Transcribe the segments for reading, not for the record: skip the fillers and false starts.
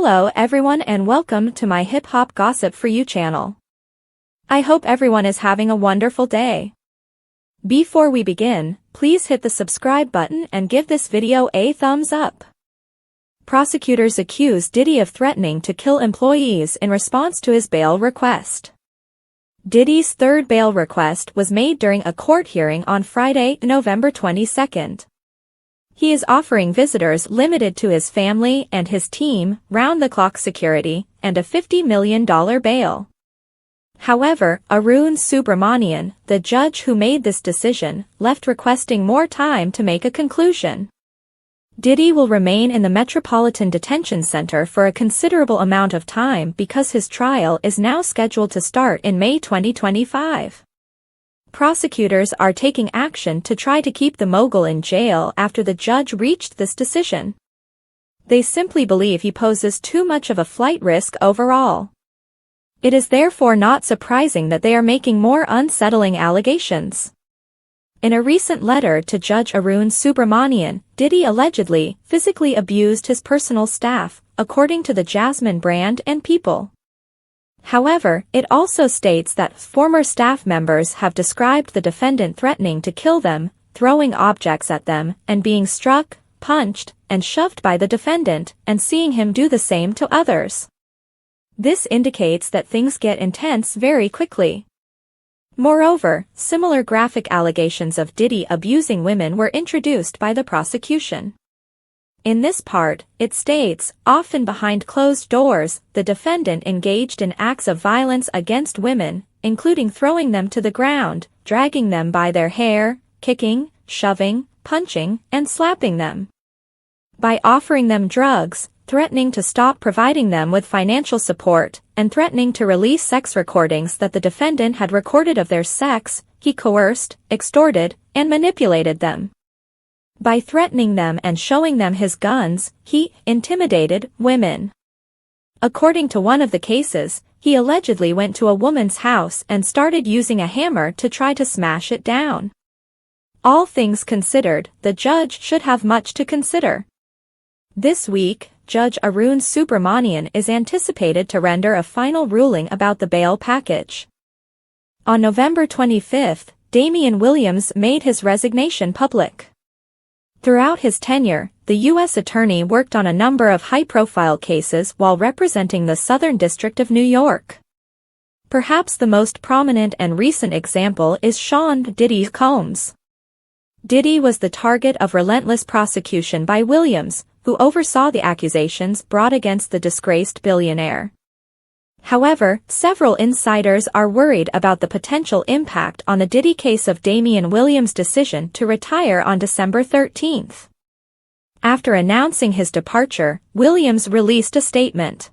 Hello everyone and welcome to my Hip Hop Gossip For You channel. I hope everyone is having a wonderful day. Before we begin, please hit the subscribe button and give this video a thumbs up. Prosecutors accuse Diddy of threatening to kill employees in response to his bail request. Diddy's third bail request was made during a court hearing on Friday, November 22nd. He is offering visitors limited to his family and his team, round-the-clock security, and a $50 million bail. However, Arun Subramanian, the judge who made this decision, left requesting more time to make a conclusion. Diddy will remain in the Metropolitan Detention Center for a considerable amount of time because his trial is now scheduled to start in May 2025. Prosecutors are taking action to try to keep the mogul in jail after the judge reached this decision. They simply believe he poses too much of a flight risk overall. It is therefore not surprising that they are making more unsettling allegations. In a recent letter to Judge Arun Subramanian, Diddy allegedly physically abused his personal staff, according to the Jasmine brand and People. However, it also states that former staff members have described the defendant threatening to kill them, throwing objects at them, and being struck, punched, and shoved by the defendant, and seeing him do the same to others. This indicates that things get intense very quickly. Moreover, similar graphic allegations of Diddy abusing women were introduced by the prosecution. In this part, it states, often behind closed doors, the defendant engaged in acts of violence against women, including throwing them to the ground, dragging them by their hair, kicking, shoving, punching, and slapping them. By offering them drugs, threatening to stop providing them with financial support, and threatening to release sex recordings that the defendant had recorded of their sex, he coerced, extorted, and manipulated them. By threatening them and showing them his guns, he intimidated women. According to one of the cases, he allegedly went to a woman's house and started using a hammer to try to smash it down. All things considered, the judge should have much to consider. This week, Judge Arun Subramanian is anticipated to render a final ruling about the bail package. On November 25th, Damian Williams made his resignation public. Throughout his tenure, the U.S. Attorney worked on a number of high-profile cases while representing the Southern District of New York. Perhaps the most prominent and recent example is Sean Diddy Combs. Diddy was the target of relentless prosecution by Williams, who oversaw the accusations brought against the disgraced billionaire. However, several insiders are worried about the potential impact on the Diddy case of Damian Williams' decision to retire on December 13th. After announcing his departure, Williams released a statement.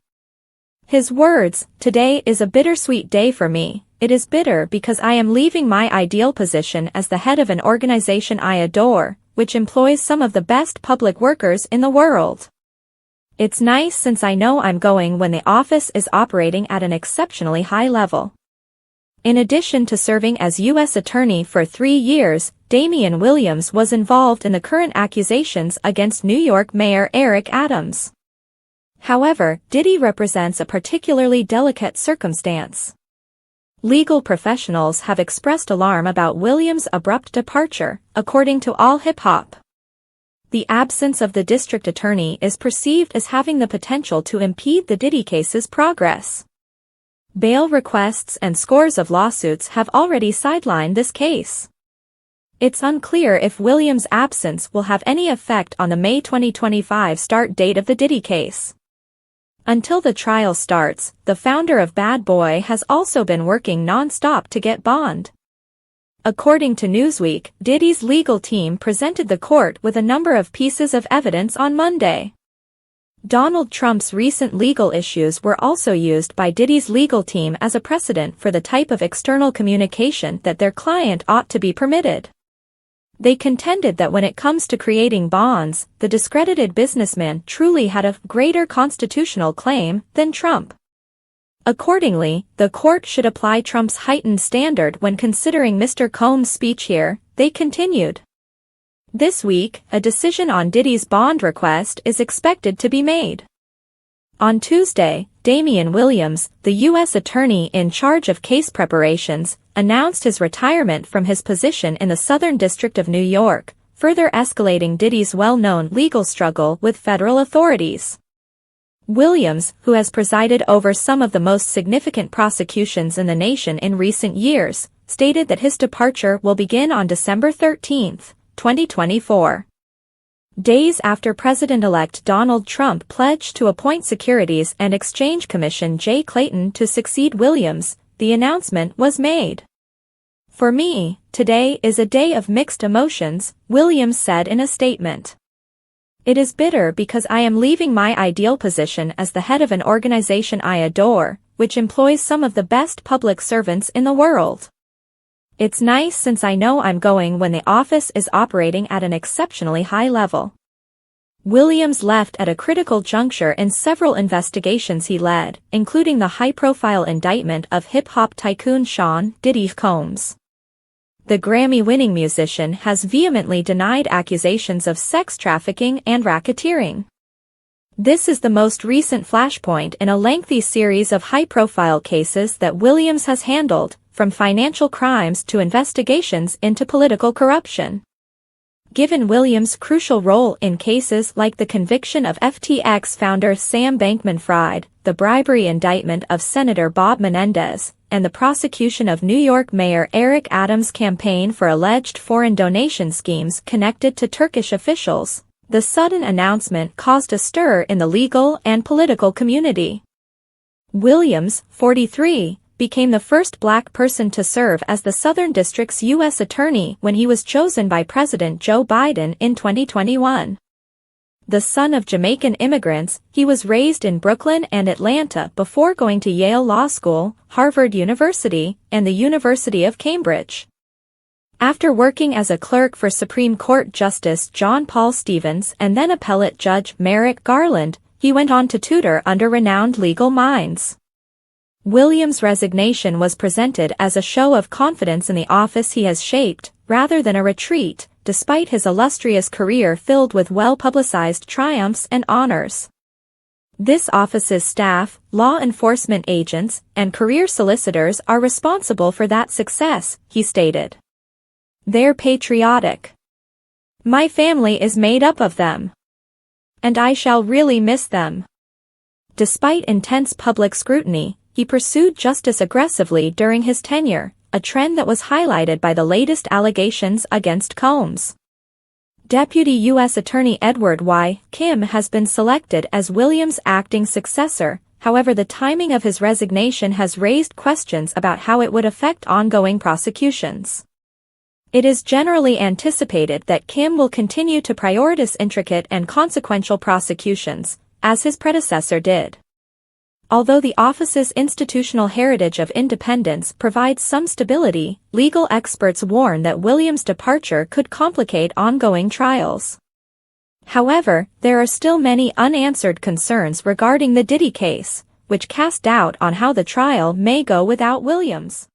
His words, "Today is a bittersweet day for me. It is bitter because I am leaving my ideal position as the head of an organization I adore, which employs some of the best public workers in the world. It's nice since I know I'm going when the office is operating at an exceptionally high level." In addition to serving as U.S. Attorney for 3 years, Damian Williams was involved in the current accusations against New York Mayor Eric Adams. However, Diddy represents a particularly delicate circumstance. Legal professionals have expressed alarm about Williams' abrupt departure, according to All Hip Hop. The absence of the district attorney is perceived as having the potential to impede the Diddy case's progress. Bail requests and scores of lawsuits have already sidelined this case. It's unclear if Williams' absence will have any effect on the May 2025 start date of the Diddy case. Until the trial starts, the founder of Bad Boy has also been working non-stop to get bond. According to Newsweek, Diddy's legal team presented the court with a number of pieces of evidence on Monday. Donald Trump's recent legal issues were also used by Diddy's legal team as a precedent for the type of external communication that their client ought to be permitted. They contended that when it comes to creating bonds, the discredited businessman truly had a greater constitutional claim than Trump. Accordingly, the court should apply Trump's heightened standard when considering Mr. Combs' speech here, they continued. This week, a decision on Diddy's bond request is expected to be made. On Tuesday, Damian Williams, the U.S. attorney in charge of case preparations, announced his retirement from his position in the Southern District of New York, further escalating Diddy's well-known legal struggle with federal authorities. Williams, who has presided over some of the most significant prosecutions in the nation in recent years, stated that his departure will begin on December 13, 2024. Days after President-elect Donald Trump pledged to appoint Securities and Exchange Commission Jay Clayton to succeed Williams, the announcement was made. "For me, today is a day of mixed emotions," Williams said in a statement. "It is bitter because I am leaving my ideal position as the head of an organization I adore, which employs some of the best public servants in the world. It's nice since I know I'm going when the office is operating at an exceptionally high level." Williams left at a critical juncture in several investigations he led, including the high-profile indictment of hip-hop tycoon Sean "Diddy" Combs. The Grammy-winning musician has vehemently denied accusations of sex trafficking and racketeering. This is the most recent flashpoint in a lengthy series of high-profile cases that Williams has handled, from financial crimes to investigations into political corruption. Given Williams' crucial role in cases like the conviction of FTX founder Sam Bankman-Fried, the bribery indictment of Senator Bob Menendez, and the prosecution of New York Mayor Eric Adams' campaign for alleged foreign donation schemes connected to Turkish officials, the sudden announcement caused a stir in the legal and political community. Williams, 43, became the first black person to serve as the Southern District's U.S. attorney when he was chosen by President Joe Biden in 2021. The son of Jamaican immigrants, he was raised in Brooklyn and Atlanta before going to Yale Law School, Harvard University, and the University of Cambridge. After working as a clerk for Supreme Court Justice John Paul Stevens and then appellate judge Merrick Garland, he went on to tutor under renowned legal minds. Williams' resignation was presented as a show of confidence in the office he has shaped, rather than a retreat, despite his illustrious career filled with well-publicized triumphs and honors. This office's staff, law enforcement agents, and career solicitors are responsible for that success, he stated. "They're patriotic. My family is made up of them. And I shall really miss them." Despite intense public scrutiny, he pursued justice aggressively during his tenure, a trend that was highlighted by the latest allegations against Combs. Deputy U.S. Attorney Edward Y. Kim has been selected as Williams' acting successor, however the timing of his resignation has raised questions about how it would affect ongoing prosecutions. It is generally anticipated that Kim will continue to prioritize intricate and consequential prosecutions, as his predecessor did. Although the office's institutional heritage of independence provides some stability, legal experts warn that Williams' departure could complicate ongoing trials. However, there are still many unanswered concerns regarding the Diddy case, which cast doubt on how the trial may go without Williams.